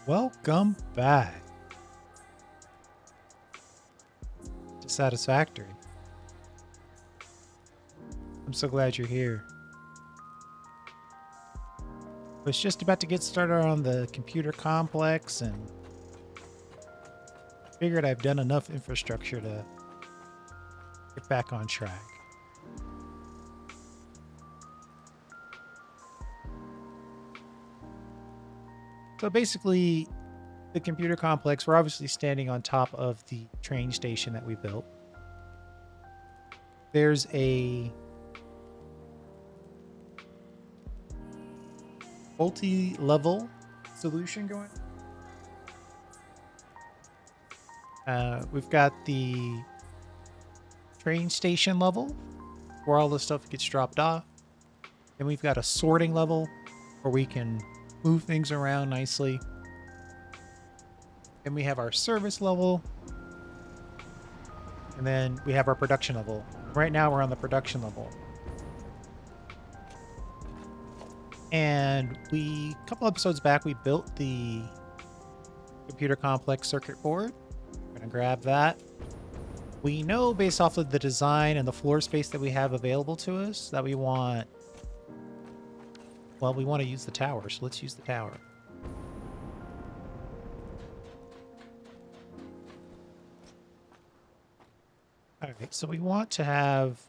Welcome back to Satisfactory. I'm so glad you're here. I was just about to get started on the computer complex and figured I've done enough infrastructure to get back on track. So basically, the computer complex, we're obviously standing on top of the train station that we built. There's a multi-level solution going. We've got the train station level where all the stuff gets dropped off. Then we've got a sorting level where we can move things around nicely. Then we have our service level. And then we have our production level. Right now we're on the production level. And a couple episodes back, we built the computer complex circuit board. We're going to grab that. We know based off of the design and the floor space that we have available to us that we want to use the tower. So let's use the tower. All right, so we want to have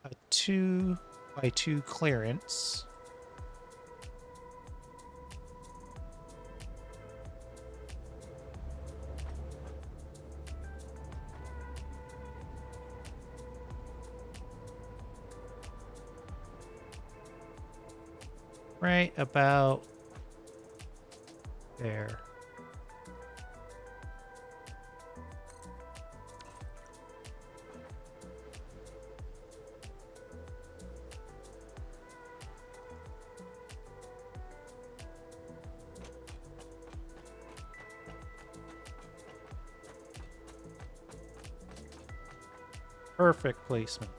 a 2x2 clearance. Right about there. Perfect placement.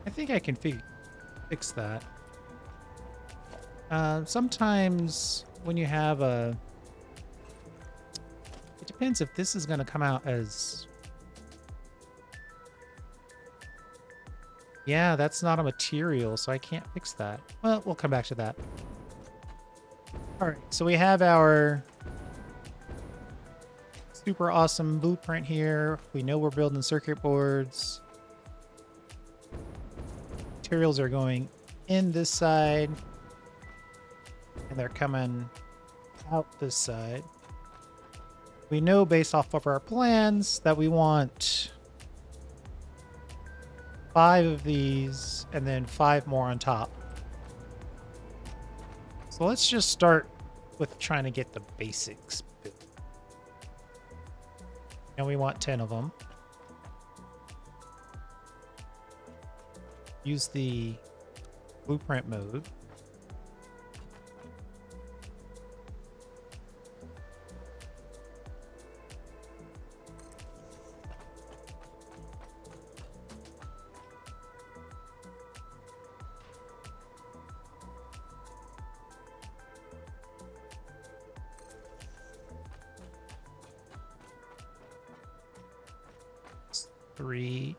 I think I can fix that. Sometimes when you have it depends if this is going to come out as... Yeah, that's not a material, so I can't fix that. Well, we'll come back to that. All right, so we have our super awesome blueprint here. We know we're building circuit boards. Materials are going in this side, and they're coming out this side. We know based off of our plans that we want 5 of these and then 5 more on top. So let's just start with trying to get the basics built. And we want 10 of them. Use the blueprint mode. Three.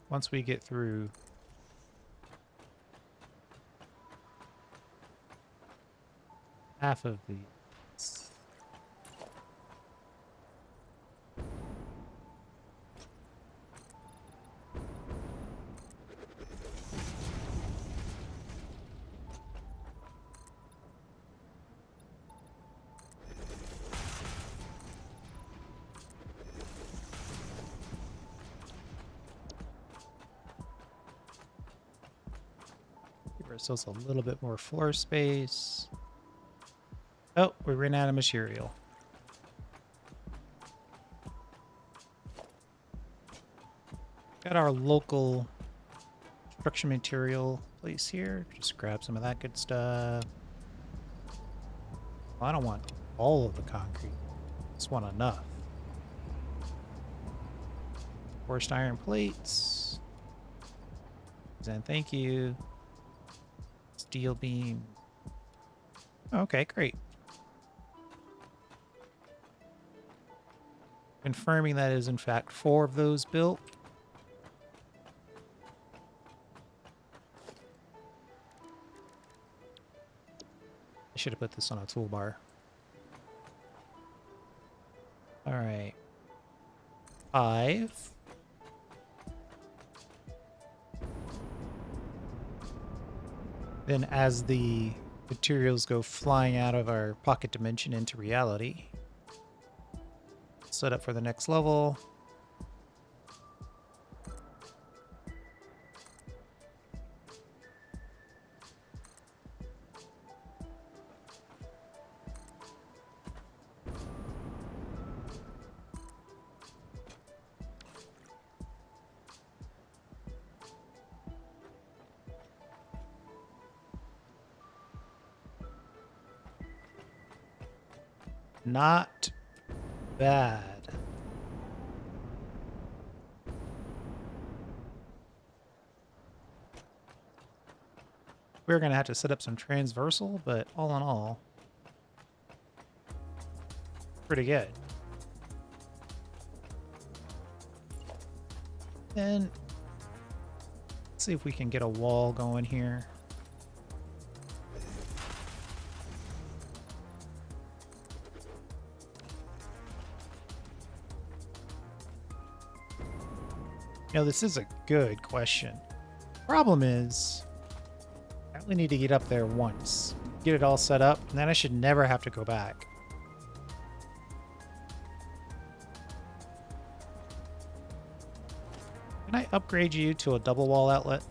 Once we get through half of these. Give ourselves a little bit more floor space. Oh, we ran out of material. Got our local construction material place here. Just grab some of that good stuff. Well, I don't want all of the concrete. I just want enough. Forced iron plates. And thank you. Steel beam. Okay, great. Confirming that is in fact 4 of those built. I should have put this on a toolbar. All right. 5. Then as the materials go flying out of our pocket dimension into reality, set up for the next level. Not bad. We're going to have to set up some transversal, but all in all, pretty good. Then, let's see if we can get a wall going here. You know, this is a good question. Problem is, I only need to get up there once, get it all set up, and then I should never have to go back. Can I upgrade you to a double wall outlet?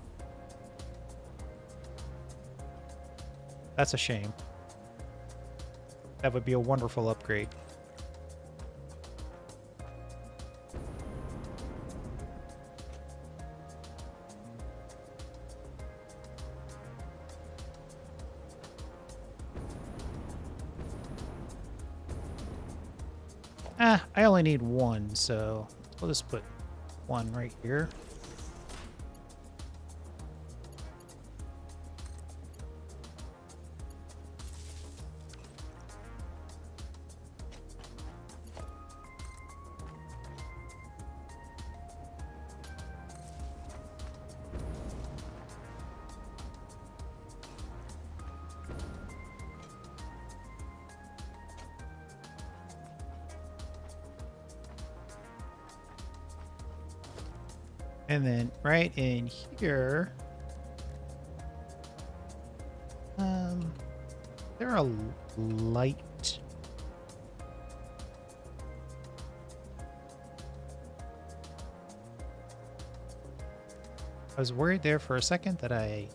That's a shame. That would be a wonderful upgrade. I only need 1, so we'll just put 1 right here. And then right in here, there are light. I was worried there for a second that I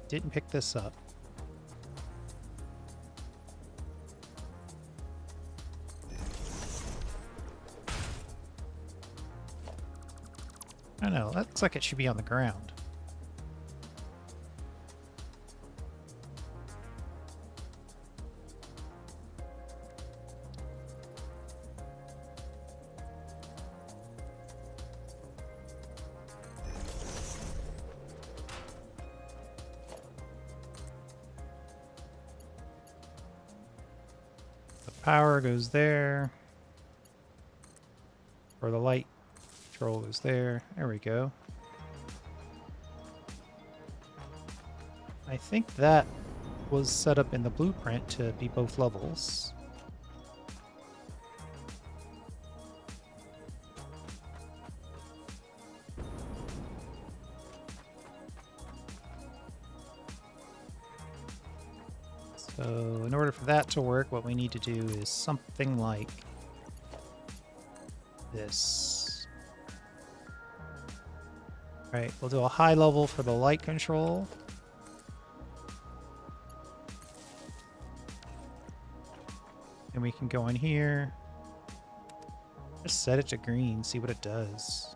didn't pick this up. I don't know, that looks like it should be on the ground. The power goes there. Or the light control goes there. There we go. I think that was set up in the blueprint to be both levels. So in order for that to work, what we need to do is something like this. All right, we'll do a high level for the light control. And we can go in here. Just set it to green, see what it does.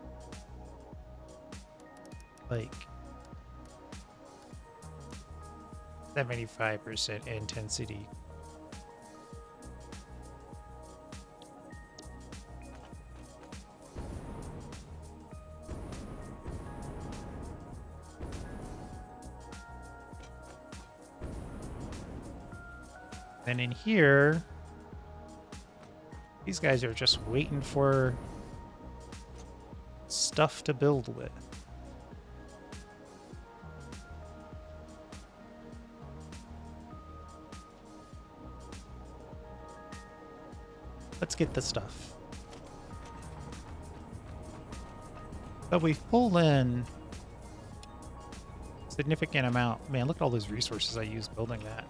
Like 75% intensity. And in here, these guys are just waiting for stuff to build with. Let's get the stuff. But we pull in a significant amount. Man, look at all those resources I used building that.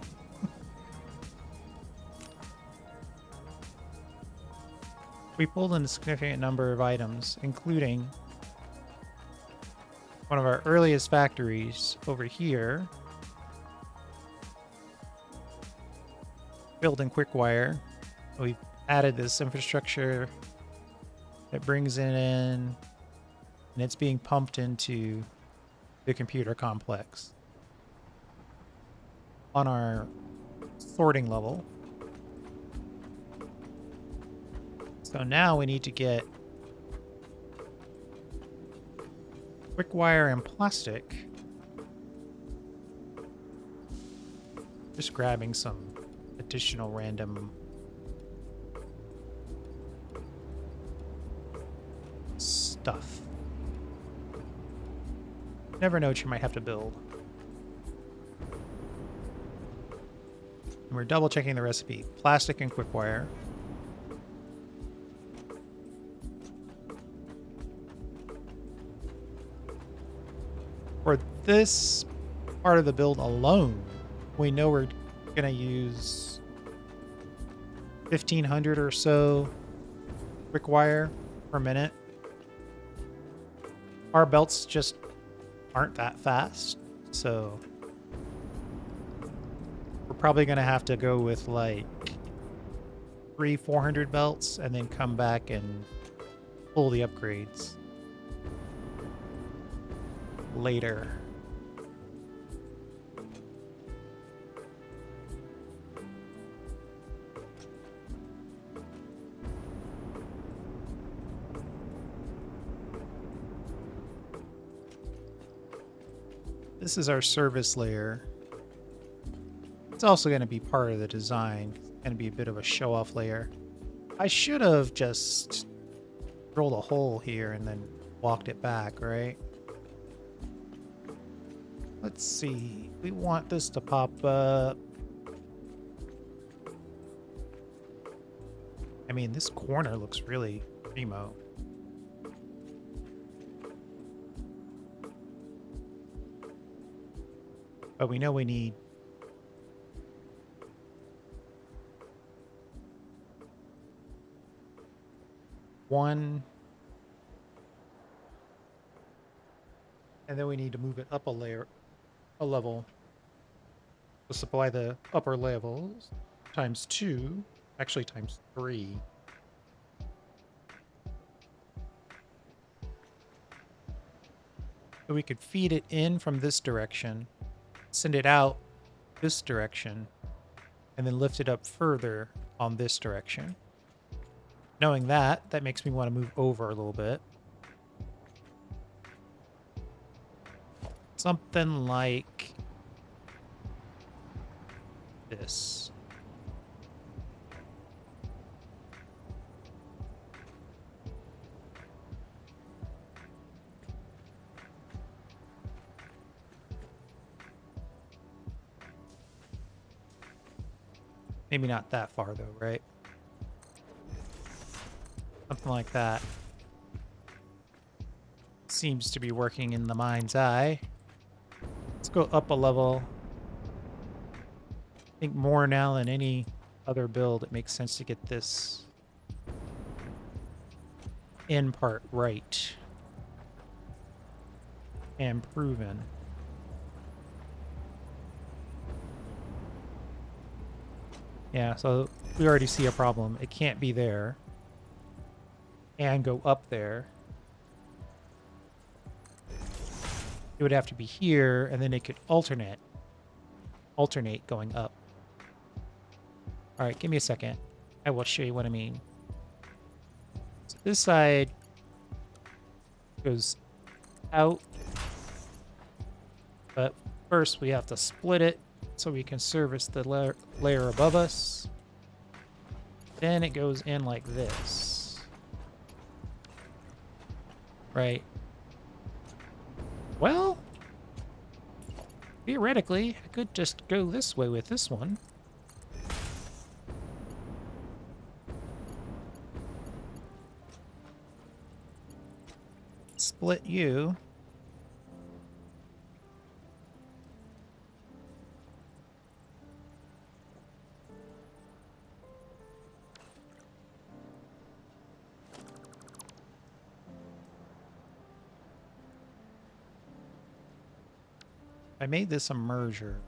We pulled in a significant number of items, including one of our earliest factories over here. Building quick wire. We've added this infrastructure that brings it in, and it's being pumped into the computer complex. On our sorting level. So now we need to get quick wire and plastic. Just grabbing some additional random stuff. Never know what you might have to build. And we're double checking the recipe. Plastic and quick wire. For this part of the build alone, we know we're going to use 1,500 or so quick wire per minute. Our belts just aren't that fast, so we're probably going to have to go with like 300-400 belts and then come back and pull the upgrades later. This is our service layer. It's also going to be part of the design. It's going to be a bit of a show-off layer. I should have just drilled a hole here and then walked it back, right? Let's see. We want this to pop up. I mean, this corner looks really primo. But we know we need one, and then we need to move it up a layer, a level, to supply the upper levels, times 2, actually times 3. So we could feed it in from this direction, send it out this direction, and then lift it up further on this direction. Knowing that, that makes me want to move over a little bit. Something like this. Maybe not that far though, right? Something like that. Seems to be working in the mind's eye. Let's go up a level. I think more now than any other build, it makes sense to get this end part right and proven. Yeah, so we already see a problem. It can't be there and go up there. It would have to be here, and then it could alternate going up. All right, give me a second. I will show you what I mean. So this side goes out, but first we have to split it so we can service the layer above us. Then it goes in like this. Right. Well, theoretically, I could just go this way with this one. Split you. I made this a merger.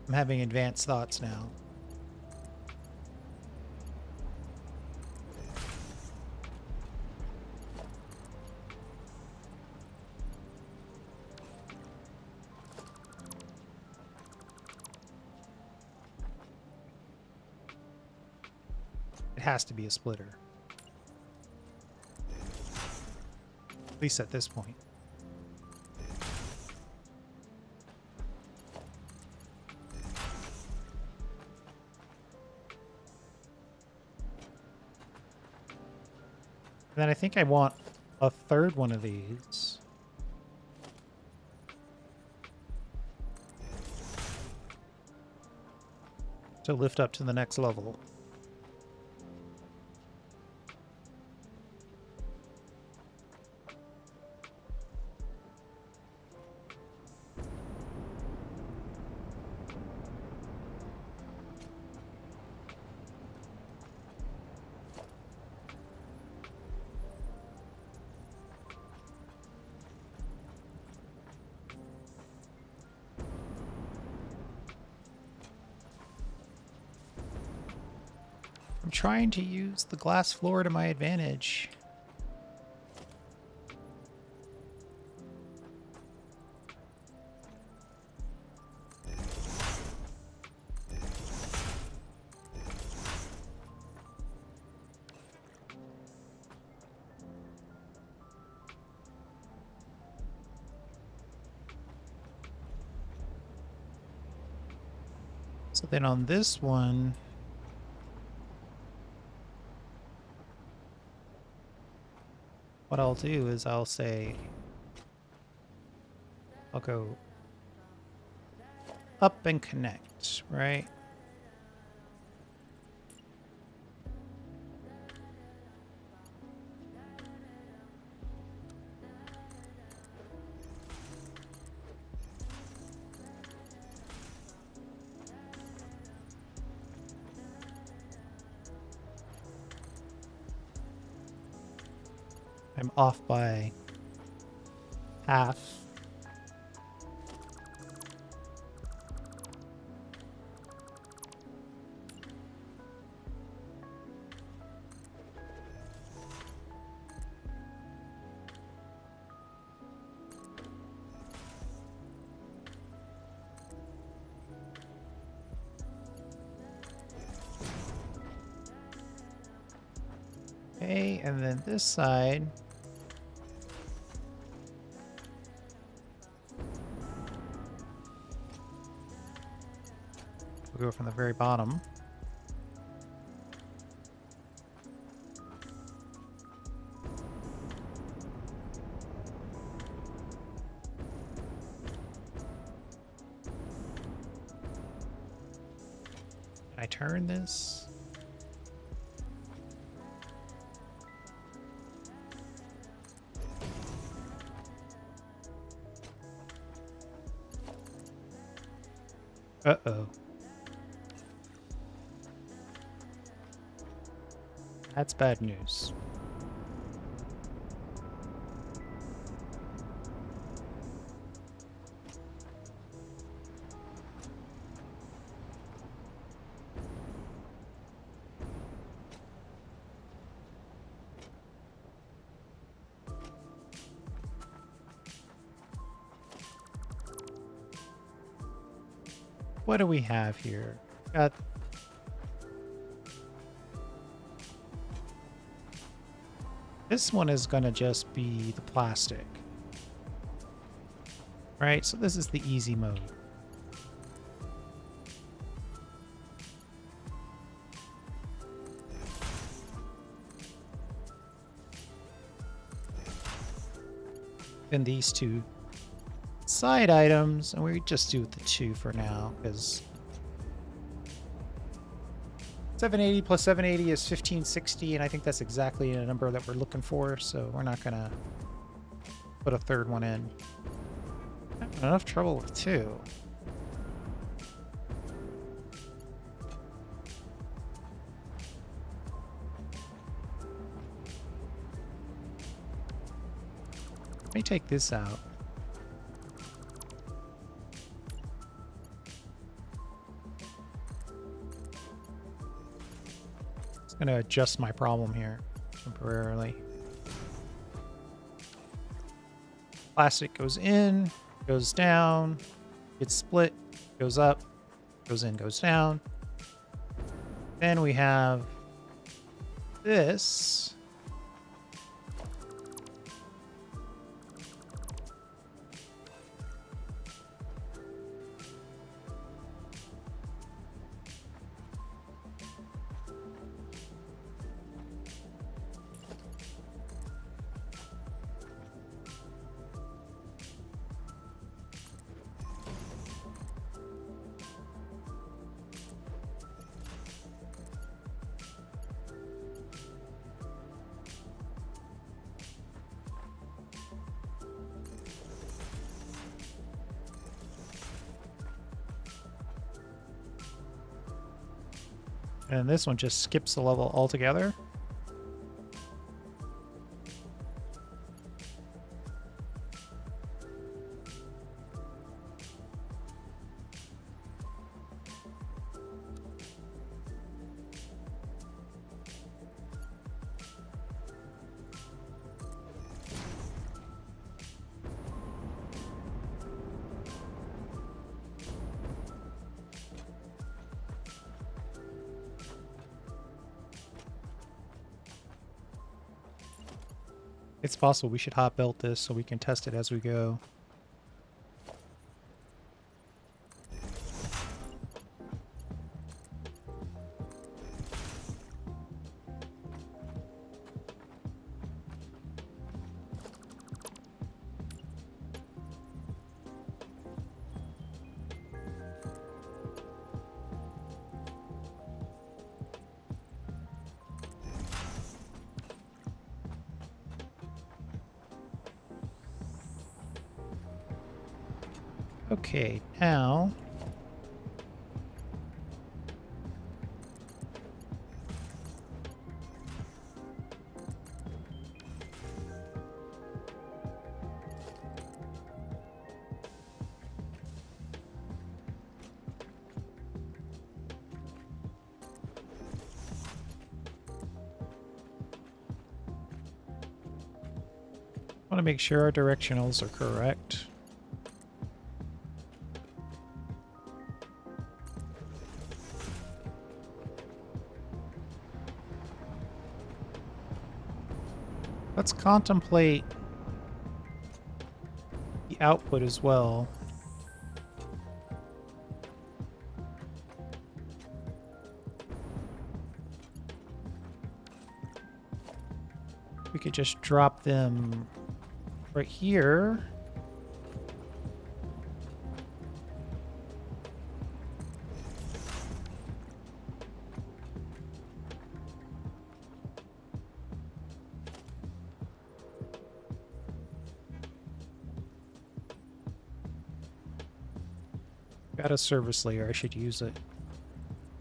I'm having advanced thoughts now. It has to be a splitter. At least at this point. And then I think I want a third one of these. To lift up to the next level. I'm trying to use the glass floor to my advantage. So then on this one, what I'll do is I'll say, I'll go up and connect, right? I'm off by half. Okay, and then this side. We'll go from the very bottom. Can I turn this? Uh-oh. That's bad news. What do we have here? Got this one is gonna just be the plastic. Right, so this is the easy mode. And these two side items, and we just do the 2 for now, because 780 plus 780 is 1560, and I think that's exactly a number that we're looking for, so we're not gonna put a third one in. I'm having enough trouble with 2. Let me take this out. It's going to adjust my problem here temporarily. Plastic goes in, goes down, gets split, goes up, goes in, goes down. Then we have this. And this one just skips the level altogether. It's possible we should hot belt this so we can test it as we go. Okay, now I want to make sure our directionals are correct. Let's contemplate the output as well. We could just drop them right here. Got a service layer, I should use it.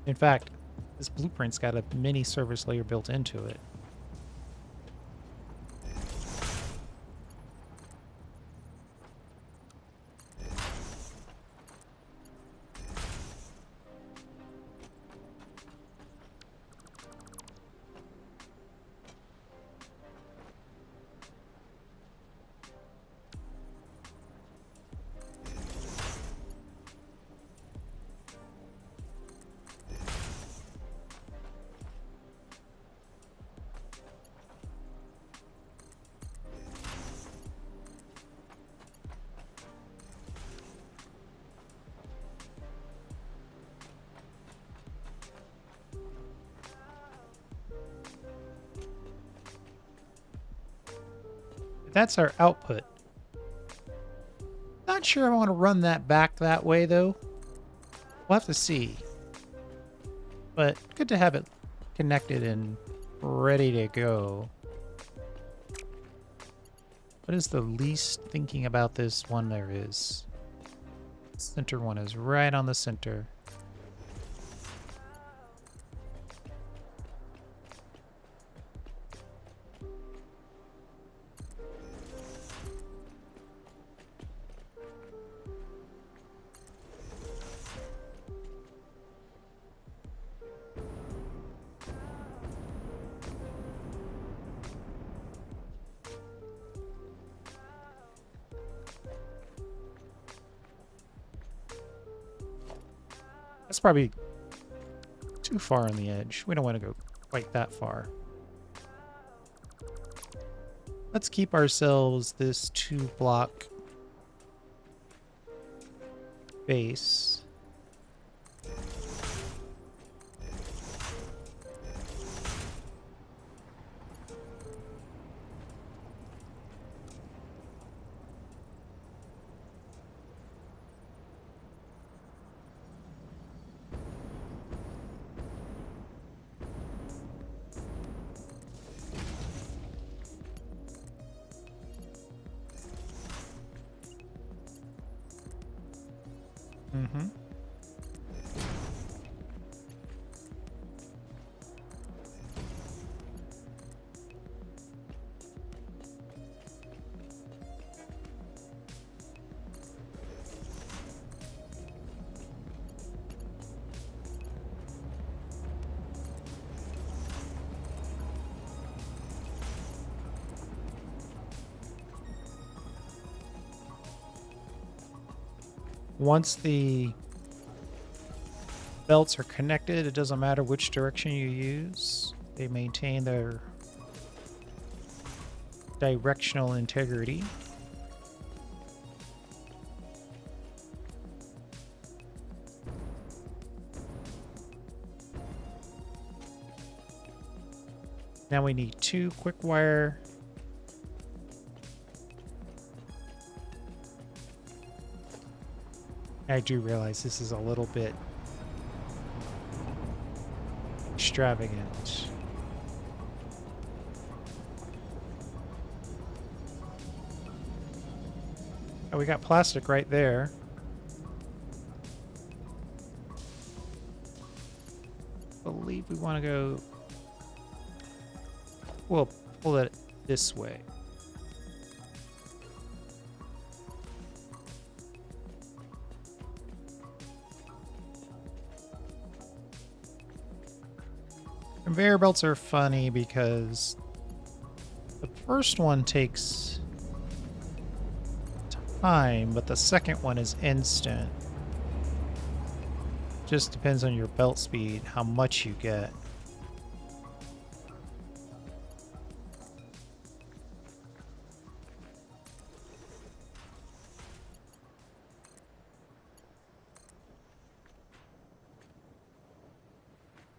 In fact, this blueprint's got a mini service layer built into it. That's our output. Not sure I want to run that back that way, though. We'll have to see. But good to have it connected and ready to go. What is the least thinking about this one there is? Center one is right on the center. That's probably too far on the edge. We don't want to go quite that far. Let's keep ourselves this 2-block base. Mm-hmm. Once the belts are connected, it doesn't matter which direction you use. They maintain their directional integrity. Now we need 2 quick wire. I do realize this is a little bit extravagant. Oh, we got plastic right there. I believe we want to go... We'll pull it this way. Conveyor belts are funny because the first one takes time, but the second one is instant. Just depends on your belt speed, how much you get.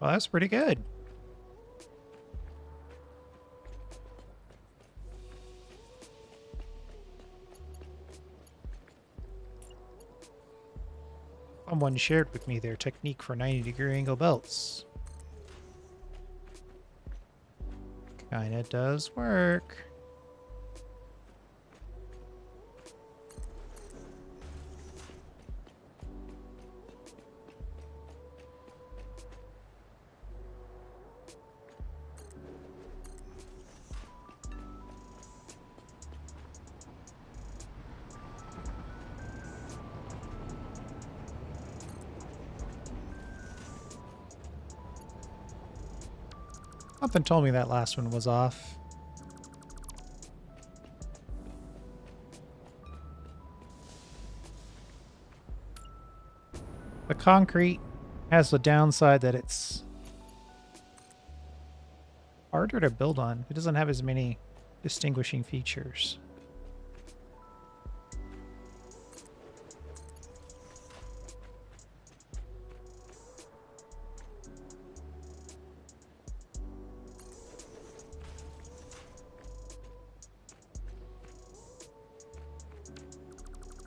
Well, that's pretty good. Someone shared with me their technique for 90-degree angle belts. Kinda does work. Something told me that last one was off. The concrete has the downside that it's harder to build on. It doesn't have as many distinguishing features.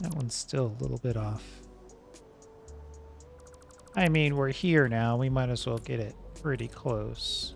That one's still a little bit off. I mean, we're here now. We might as well get it pretty close.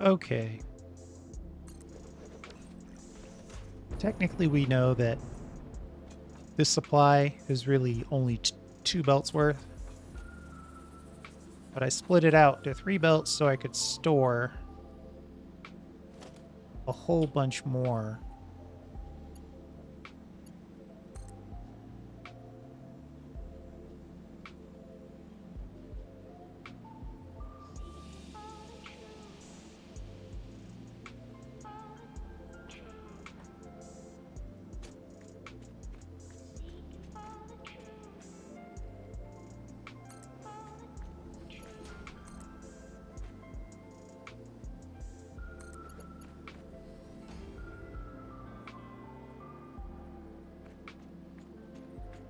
Okay. Technically, we know that this supply is really only 2 belts worth. But I split it out to 3 belts so I could store a whole bunch more.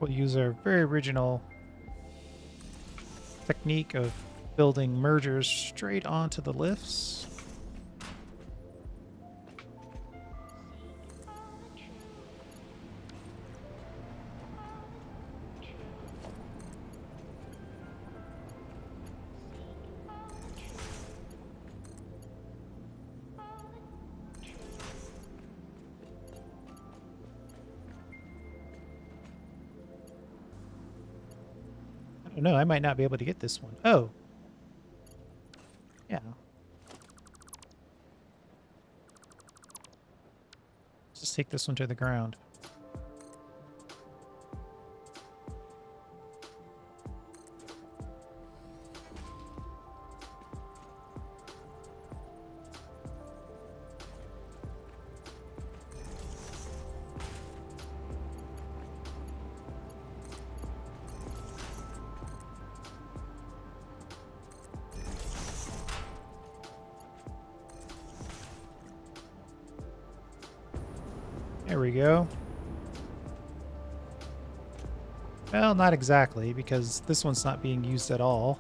We'll use our very original technique of building mergers straight onto the lifts. I don't know, I might not be able to get this one. Oh. Yeah. Just take this one to the ground. There we go. Well, not exactly, because this one's not being used at all.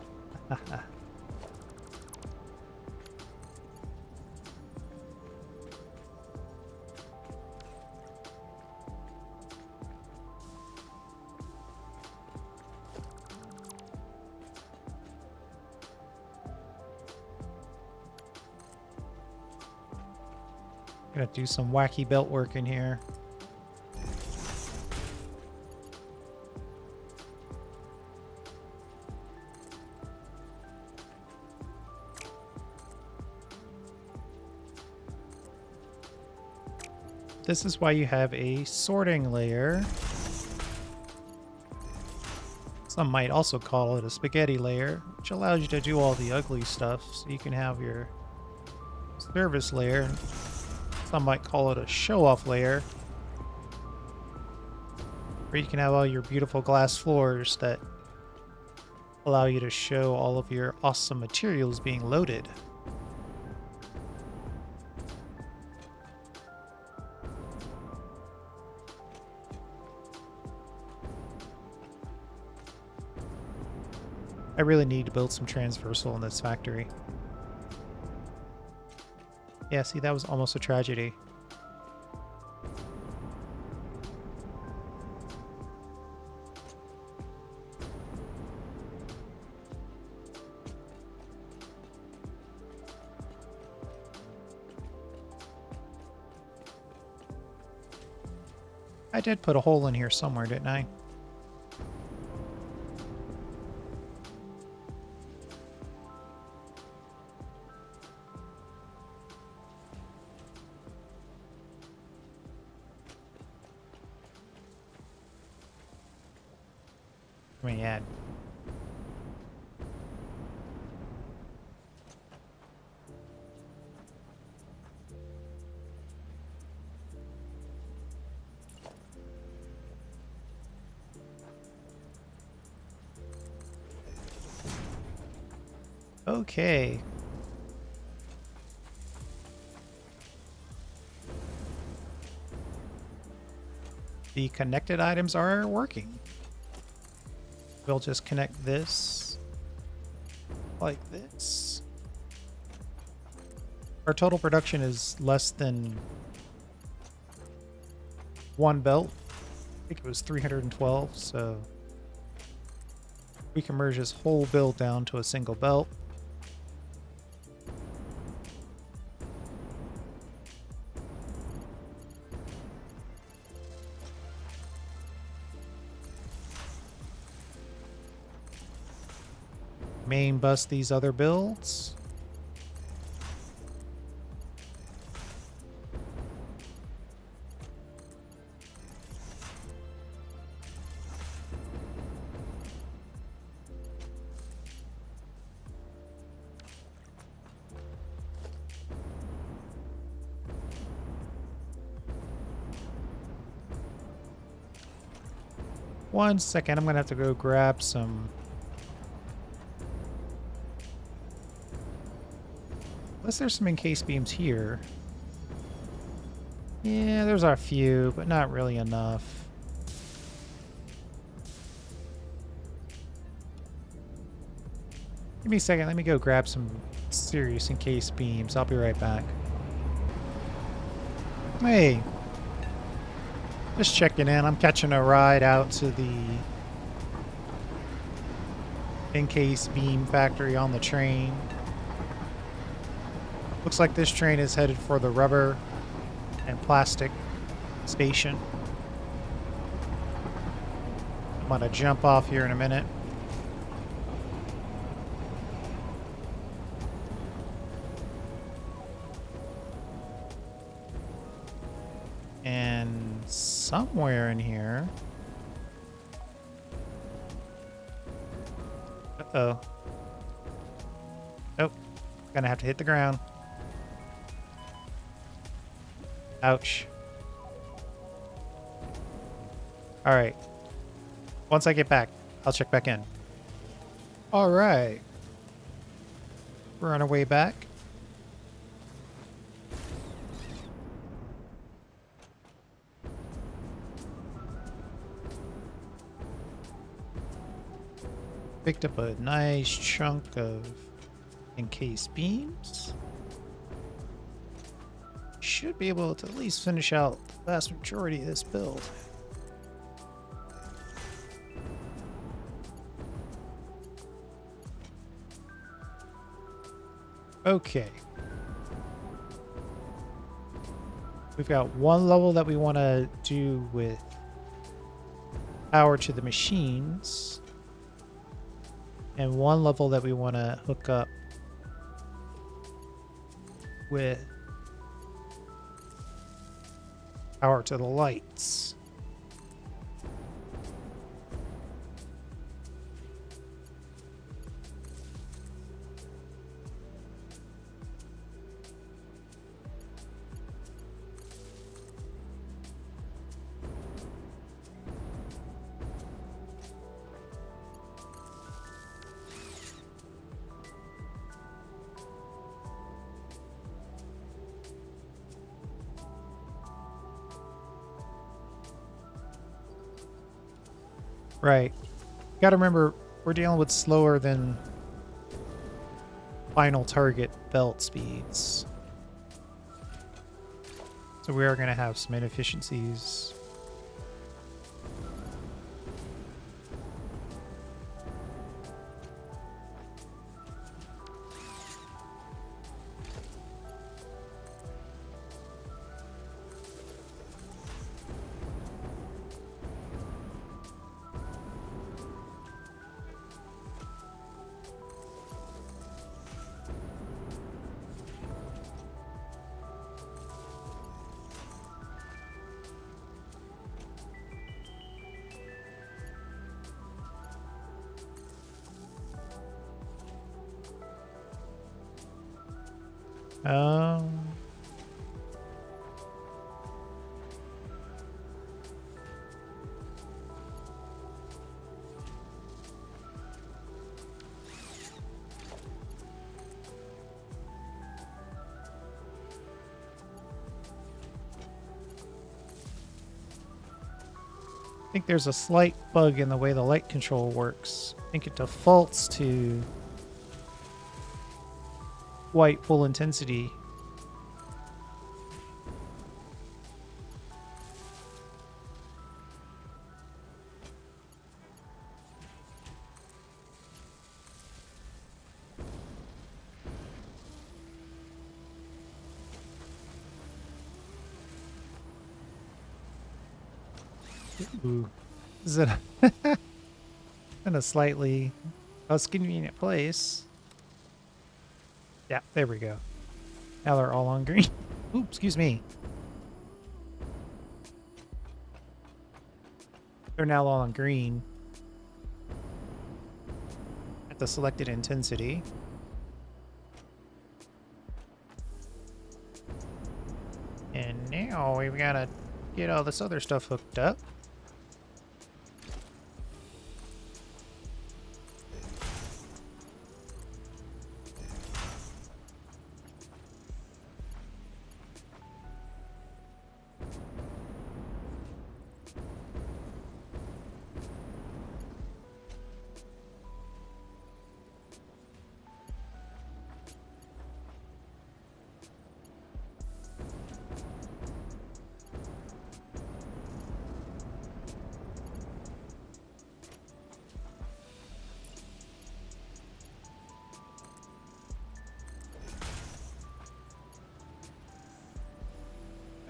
Gonna do some wacky belt work in here. This is why you have a sorting layer. Some might also call it a spaghetti layer, which allows you to do all the ugly stuff. So you can have your service layer. Some might call it a show-off layer, where you can have all your beautiful glass floors that allow you to show all of your awesome materials being loaded. I really need to build some transversal in this factory. Yeah, see, that was almost a tragedy. I did put a hole in here somewhere, didn't I? Let me add. Okay. The connected items are working. We'll just connect this like this. Our total production is less than one belt. I think it was 312, so we can merge this whole build down to a single belt. Main bus these other builds. One second, I'm gonna have to go grab some. Unless there's some encased beams here. Yeah, there's a few, but not really enough. Give me a second, let me go grab some serious encased beams. I'll be right back. Hey. Just checking in. I'm catching a ride out to the encased beam factory on the train. Looks like this train is headed for the rubber and plastic station. I'm gonna jump off here in a minute. And somewhere in here. Uh-oh. Nope. Gonna have to hit the ground. Ouch. All right. Once I get back, I'll check back in. All right. We're on our way back. Picked up a nice chunk of encased beams. Should be able to at least finish out the vast majority of this build. Okay. We've got one level that we want to do with power to the machines. And one level that we want to hook up with power to the lights. Right. Gotta remember, we're dealing with slower than final target belt speeds. So we are going to have some inefficiencies. Um, I think there's a slight bug in the way the light control works. I think it defaults to white full intensity. Ooh. Is it in a slightly less convenient place? Yeah, there we go. Now they're all on green. Ooh, excuse me. They're now all on green at the selected intensity. And now we've got to get all this other stuff hooked up.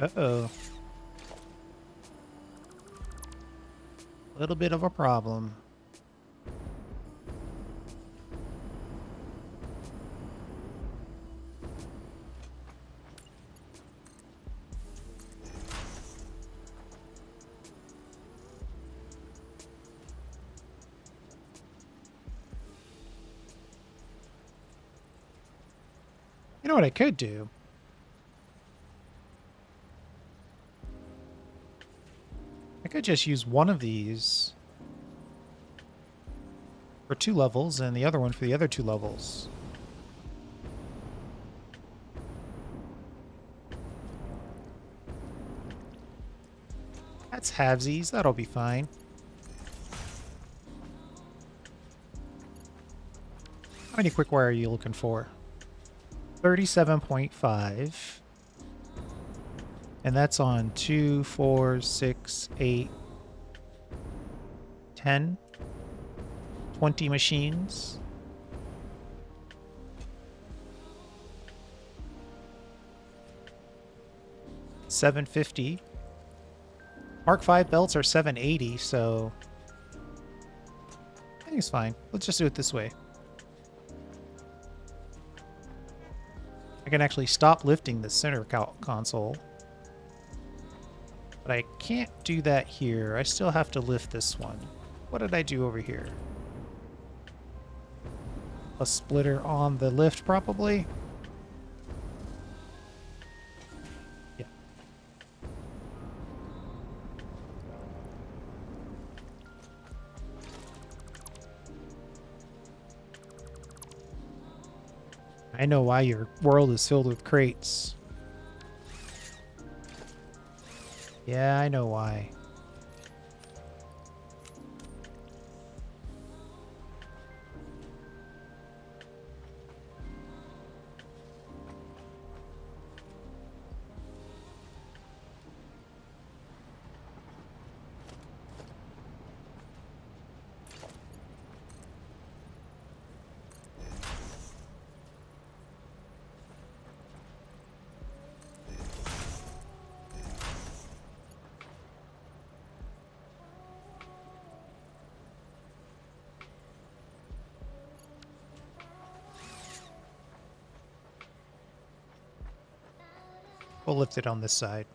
Uh-oh. A little bit of a problem. You know what I could do? I could just use one of these for 2 levels and the other one for the other 2 levels. That's halvesies. That'll be fine. How many quick wire are you looking for? 37.5. And that's on 2, 4, 6, 8, 10, 20 machines. $750. Mark 5 belts are $780, so I think it's fine. Let's just do it this way. I can actually stop lifting the center console. But I can't do that here. I still have to lift this one. What did I do over here? A splitter on the lift, probably? Yeah. I know why your world is filled with crates. Yeah, I know why. We'll lift it on this side.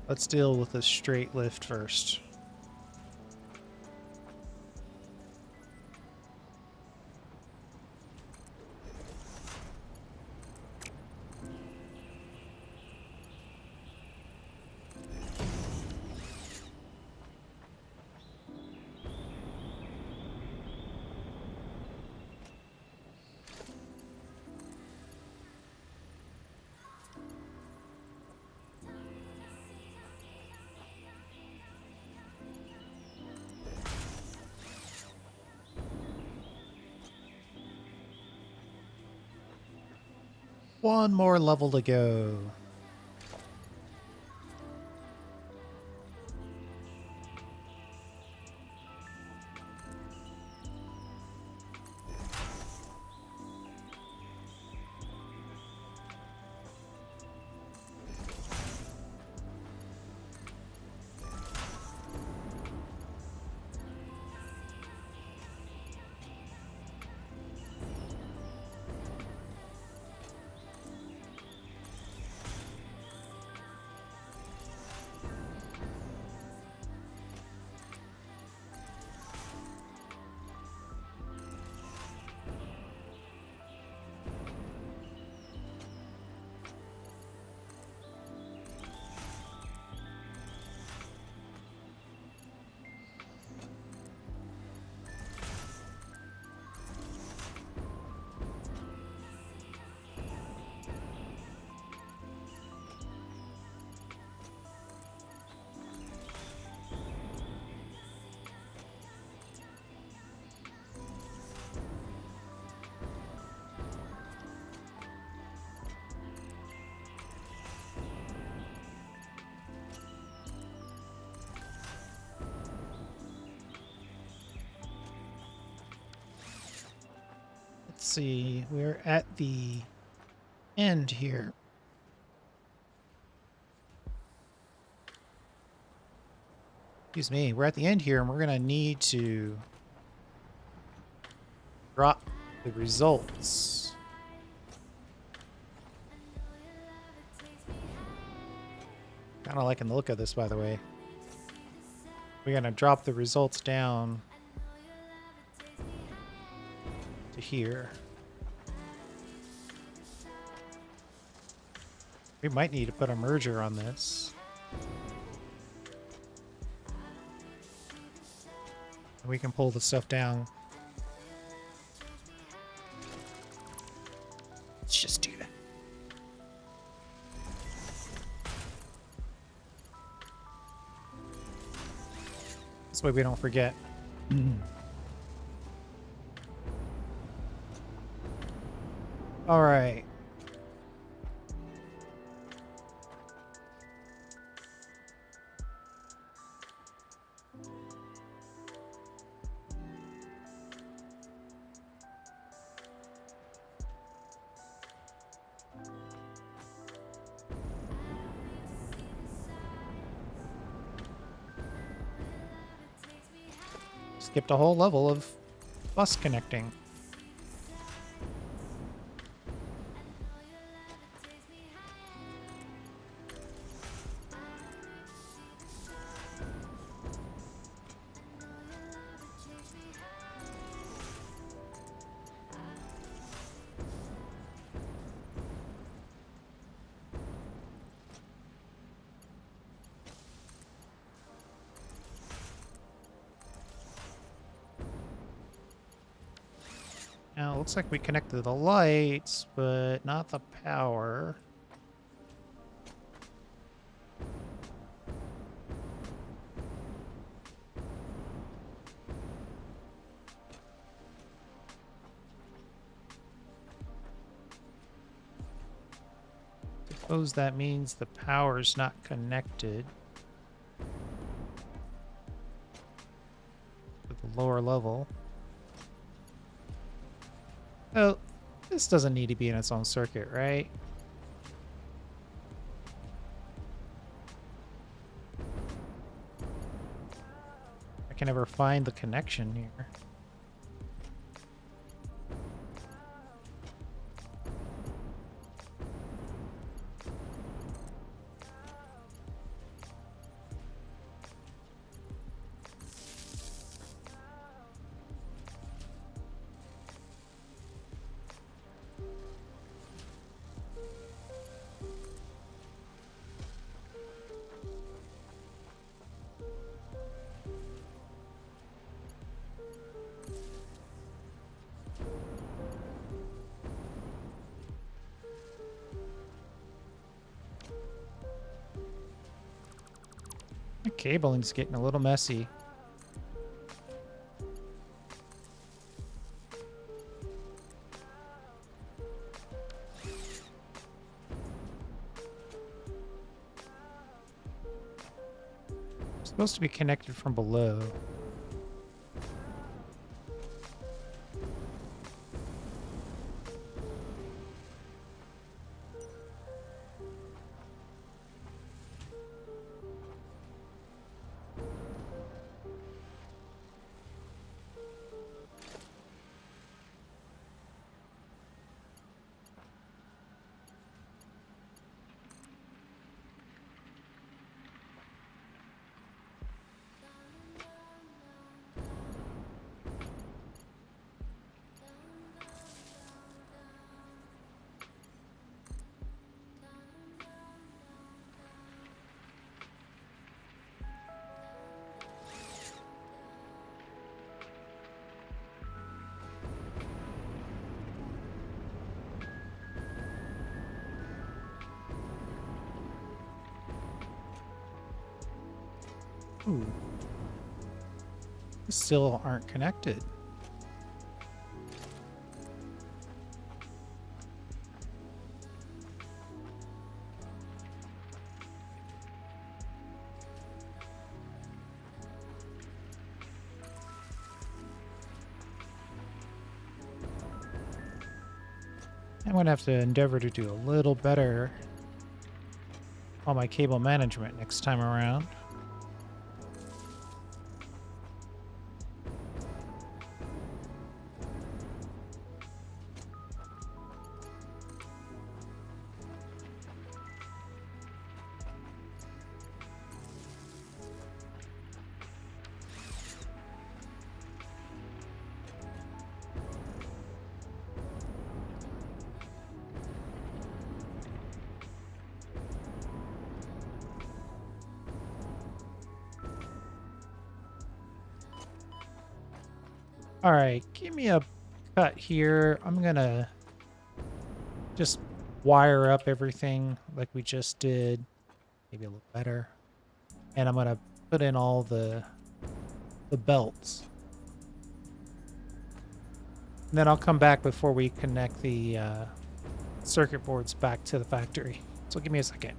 Let's deal with the straight lift first. One more level to go. Let's see, we're at the end here. Excuse me, we're at the end here and we're gonna need to drop the results. Kind of liking the look of this, by the way. We're gonna drop the results down to here. We might need to put a merger on this. And we can pull the stuff down. Let's just do that. This way we don't forget. All right. Skipped a whole level of bus connecting. Now, it looks like we connected the lights, but not the power. Suppose that means the power's not connected to the lower level. Oh, this doesn't need to be in its own circuit, right? I can never find the connection here. cabling's getting a little messy. It's supposed to be connected from below. Ooh. Still aren't connected. I'm going to have to endeavor to do a little better on my cable management next time around. All right, give me a cut here. I'm gonna just wire up everything like we just did, maybe a little better. And I'm gonna put in all the belts. And then I'll come back before we connect the circuit boards back to the factory. So give me a second.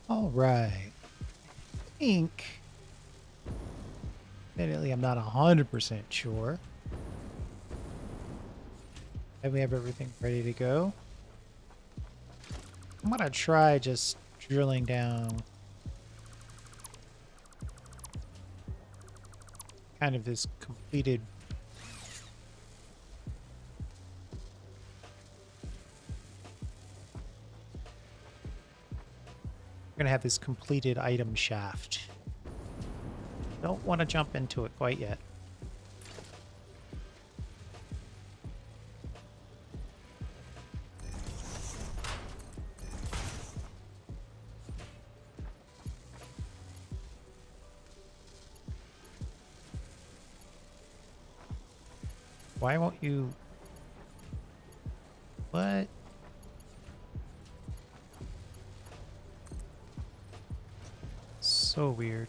All right. I think, admittedly, I'm not 100% sure. And we have everything ready to go. I'm gonna try just drilling down kind of this completed we're gonna have this completed item shaft. Don't want to jump into it quite yet. Why won't you? What? So weird.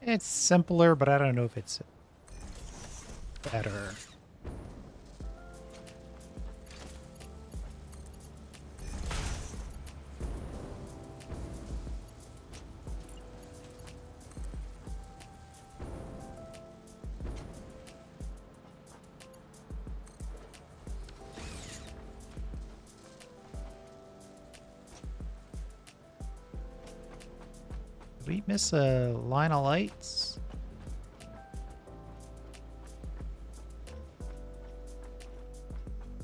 It's simpler, but I don't know if it's better. we miss a line of lights?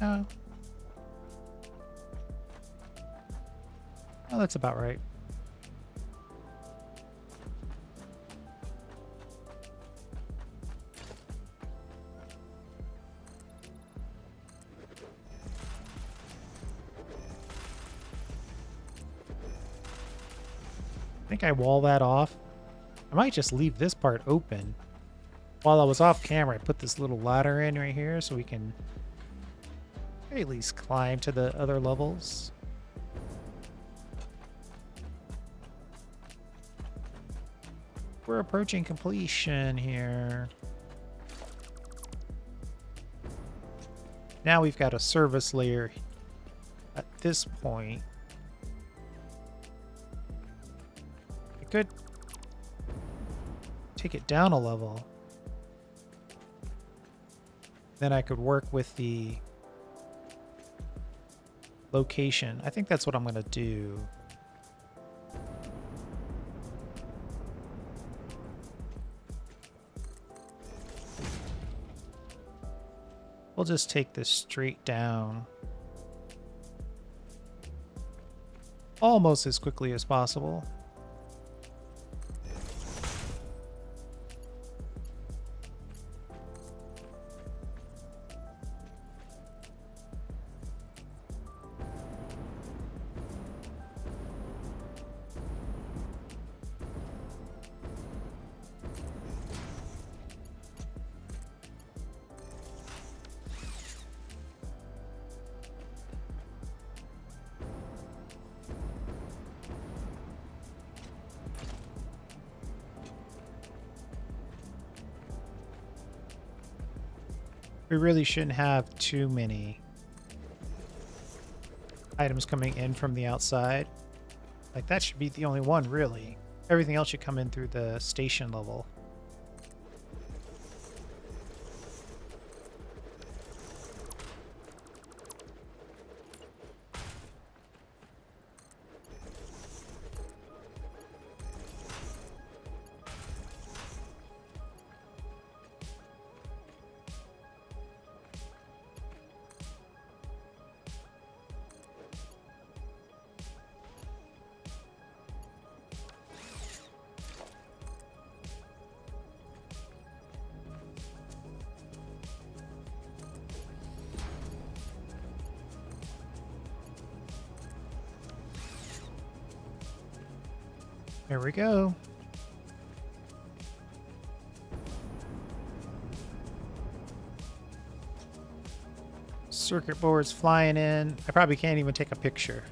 No. Oh, that's about right. I think I wall that off. I might just leave this part open. While I was off camera, I put this little ladder in right here so we can at least climb to the other levels. We're approaching completion here. Now we've got a service layer at this point. I could take it down a level. Then I could work with the location. I think that's what I'm going to do. We'll just take this straight down. Almost as quickly as possible. We really shouldn't have too many items coming in from the outside. Like, that should be the only one, really. Everything else should come in through the station level. There we go. Circuit boards flying in. I probably can't even take a picture.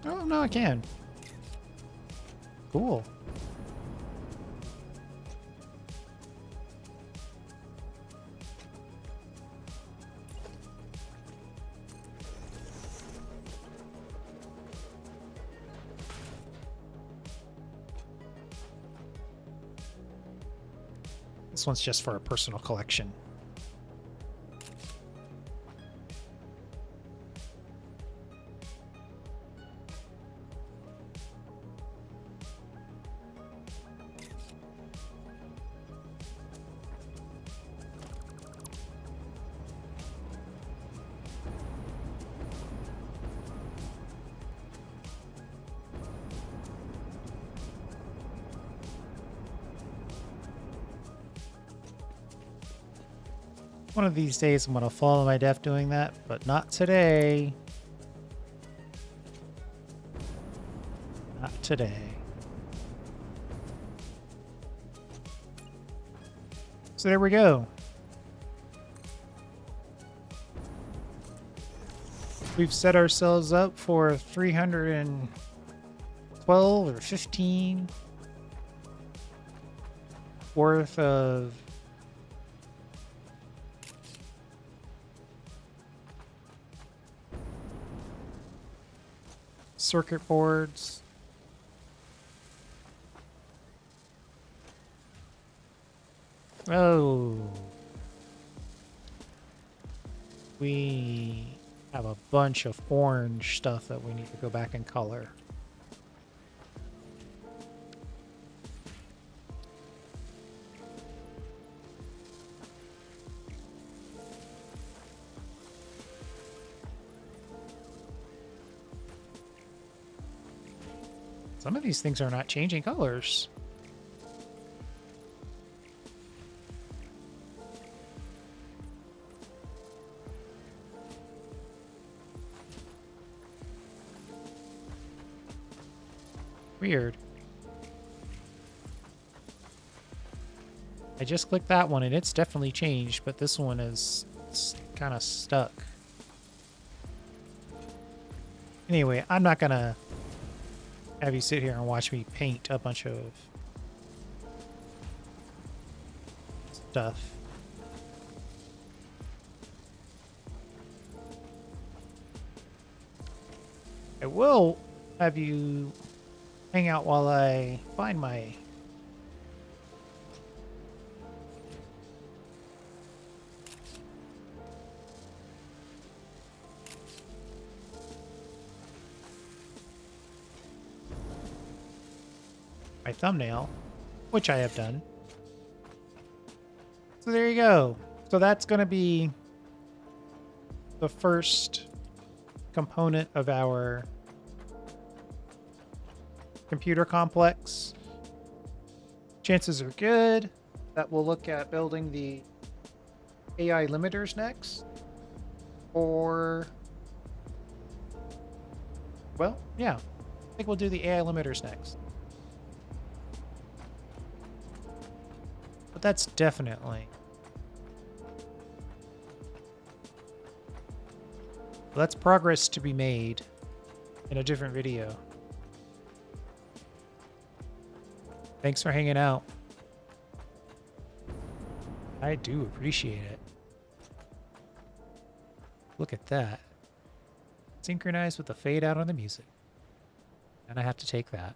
Oh, no, I can. Cool. This one's just for a personal collection. One of these days I'm going to follow my death doing that, but not today. Not today. So there we go. We've set ourselves up for 312 or 15 worth of circuit boards. Oh. We have a bunch of orange stuff that we need to go back and color. Some of these things are not changing colors. Weird. I just clicked that one and it's definitely changed, but this one is kind of stuck. Anyway, I'm not gonna have you sit here and watch me paint a bunch of stuff. I will have you hang out while I find my thumbnail, which I have done. So there you go. So that's going to be the first component of our computer complex. Chances are good that we'll look at building the AI limiters next. Or, well, yeah, I think we'll do the AI limiters next. But that's definitely... that's progress to be made in a different video. Thanks for hanging out. I do appreciate it. Look at that. Synchronize with the fade out on the music. And I have to take that.